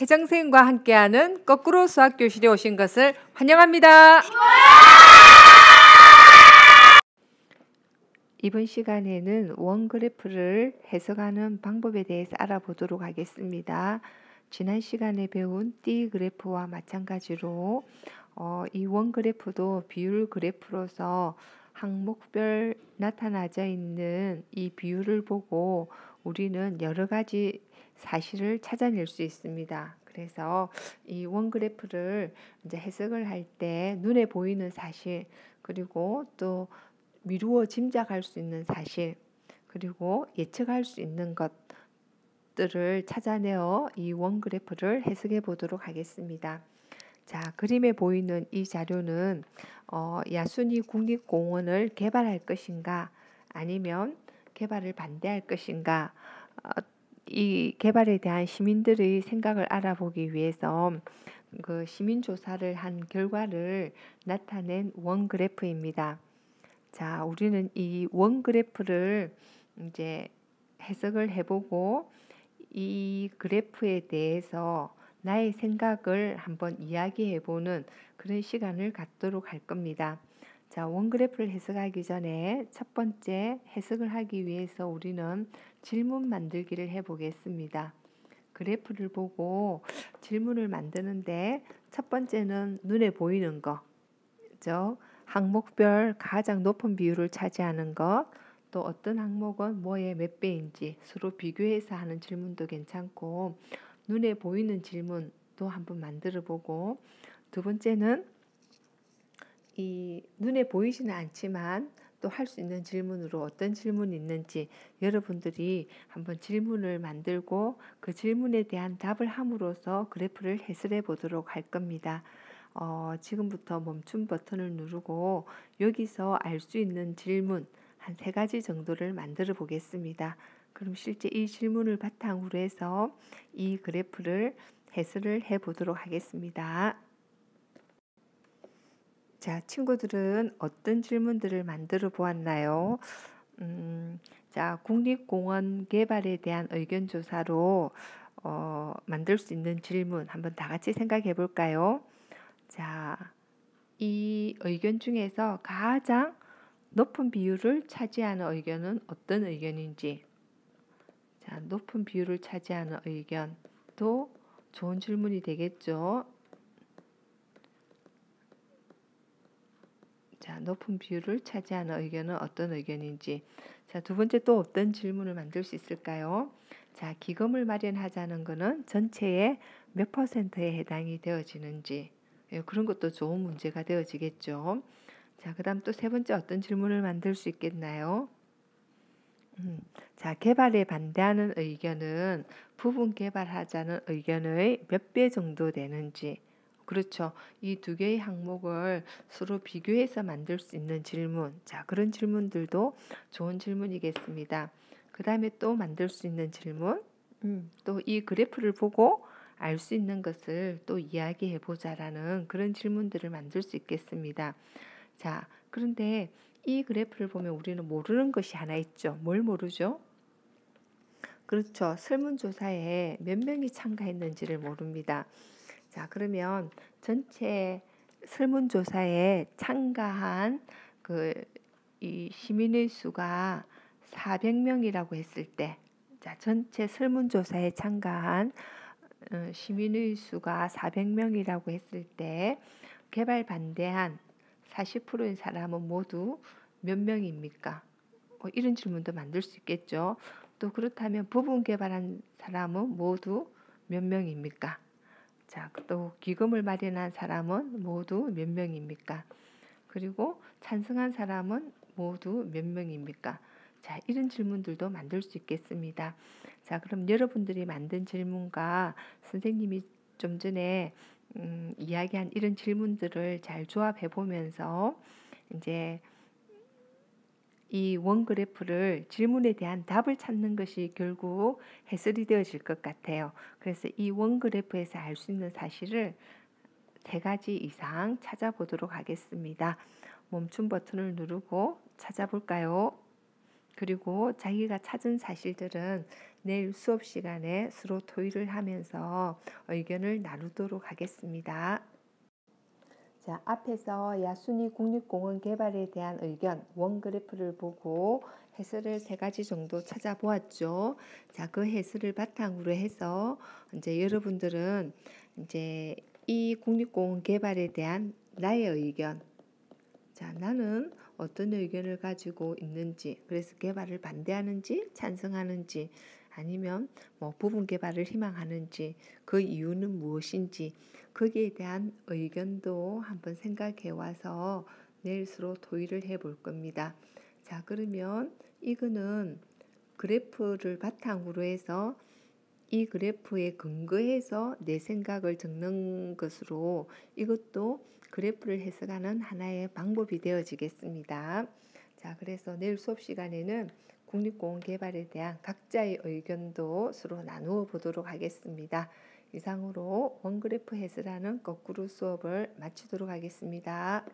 혜정 선생님과 함께하는 거꾸로 수학 교실에 오신 것을 환영합니다. 이번 시간에는 원그래프를 해석하는 방법에 대해서 알아보도록 하겠습니다. 지난 시간에 배운 띠 그래프와 마찬가지로 이 원그래프도 비율 그래프로서 항목별 나타나져 있는 이 비율을 보고 우리는 여러 가지 사실을 찾아낼 수 있습니다. 그래서 이 원그래프를 이제 해석을 할 때 눈에 보이는 사실, 그리고 또 미루어 짐작할 수 있는 사실, 그리고 예측할 수 있는 것들을 찾아내어 이 원그래프를 해석해 보도록 하겠습니다. 자, 그림에 보이는 이 자료는 야순이 국립공원을 개발할 것인가 아니면 개발을 반대할 것인가, 이 개발에 대한 시민들의 생각을 알아보기 위해서 그 시민조사를 한 결과를 나타낸 원그래프입니다. 자, 우리는 이 원그래프를 이제 해석을 해보고 이 그래프에 대해서 나의 생각을 한번 이야기해보는 그런 시간을 갖도록 할 겁니다. 자, 원그래프를 해석하기 전에 첫 번째 해석을 하기 위해서 우리는 질문 만들기를 해보겠습니다. 그래프를 보고 질문을 만드는데 첫 번째는 눈에 보이는 거, 항목별 가장 높은 비율을 차지하는 것, 또 어떤 항목은 뭐의 몇 배인지 서로 비교해서 하는 질문도 괜찮고, 눈에 보이는 질문도 한번 만들어 보고, 두 번째는 이 눈에 보이지는 않지만 또 할 수 있는 질문으로 어떤 질문이 있는지 여러분들이 한번 질문을 만들고 그 질문에 대한 답을 함으로써 그래프를 해설해 보도록 할 겁니다. 지금부터 멈춤 버튼을 누르고 여기서 알 수 있는 질문 한 3가지 정도를 만들어 보겠습니다. 그럼 실제 이 질문을 바탕으로 해서 이 그래프를 해설을 해 보도록 하겠습니다. 자, 친구들은 어떤 질문들을 만들어 보았나요? 자, 국립공원 개발에 대한 의견 조사로 만들 수 있는 질문 한번 다 같이 생각해 볼까요? 자, 이 의견 중에서 가장 높은 비율을 차지하는 의견은 어떤 의견인지, 자, 높은 비율을 차지하는 의견도 좋은 질문이 되겠죠. 자, 높은 비율을 차지하는 의견은 어떤 의견인지. 자, 두 번째 또 어떤 질문을 만들 수 있을까요? 자, 기금을 마련하자는 것은 전체의 몇 %에 해당이 되어지는지, 그런 것도 좋은 문제가 되어지겠죠. 자, 그 다음 또 세 번째 어떤 질문을 만들 수 있겠나요? 자, 개발에 반대하는 의견은 부분 개발하자는 의견의 몇 배 정도 되는지. 그렇죠. 이 두 개의 항목을 서로 비교해서 만들 수 있는 질문. 자, 그런 질문들도 좋은 질문이겠습니다. 그 다음에 또 만들 수 있는 질문. 또 이 그래프를 보고 알 수 있는 것을 또 이야기해 보자라는 그런 질문들을 만들 수 있겠습니다. 자, 그런데 이 그래프를 보면 우리는 모르는 것이 하나 있죠. 뭘 모르죠? 그렇죠. 설문조사에 몇 명이 참가했는지를 모릅니다. 자, 그러면 전체 설문조사에 참가한 이 시민의 수가 400명이라고 했을 때, 자, 전체 설문조사에 참가한 시민의 수가 400명이라고 했을 때 개발 반대한 40%의 사람은 모두 몇 명입니까? 이런 질문도 만들 수 있겠죠. 또 그렇다면 부분 개발한 사람은 모두 몇 명입니까? 자, 또 기금을 마련한 사람은 모두 몇 명입니까? 그리고 찬성한 사람은 모두 몇 명입니까? 자, 이런 질문들도 만들 수 있겠습니다. 자, 그럼 여러분들이 만든 질문과 선생님이 좀 전에 이야기한 이런 질문들을 잘 조합해 보면서 이제 이 원그래프를 질문에 대한 답을 찾는 것이 결국 해설이 되어질 것 같아요. 그래서 이 원그래프에서 알 수 있는 사실을 3가지 이상 찾아보도록 하겠습니다. 멈춤 버튼을 누르고 찾아볼까요? 그리고 자기가 찾은 사실들은 내일 수업 시간에 서로 토의를 하면서 의견을 나누도록 하겠습니다. 자, 앞에서 야순이 국립공원 개발에 대한 의견 원그래프를 보고 해설을 3가지 정도 찾아보았죠. 자, 그 해설을 바탕으로 해서 이제 여러분들은 이제 이 국립공원 개발에 대한 나의 의견, 자, 나는 어떤 의견을 가지고 있는지, 그래서 개발을 반대하는지, 찬성하는지, 아니면 뭐 부분 개발을 희망하는지, 그 이유는 무엇인지, 거기에 대한 의견도 한번 생각해 와서 내일 서로 토의를 해 볼 겁니다. 자, 그러면 이거는 그래프를 바탕으로 해서 이 그래프에 근거해서 내 생각을 적는 것으로 이것도 그래프를 해석하는 하나의 방법이 되어지겠습니다. 자, 그래서 내일 수업 시간에는 국립공원 개발에 대한 각자의 의견도 서로 나누어 보도록 하겠습니다. 이상으로 원그래프 해설하는 거꾸로 수업을 마치도록 하겠습니다.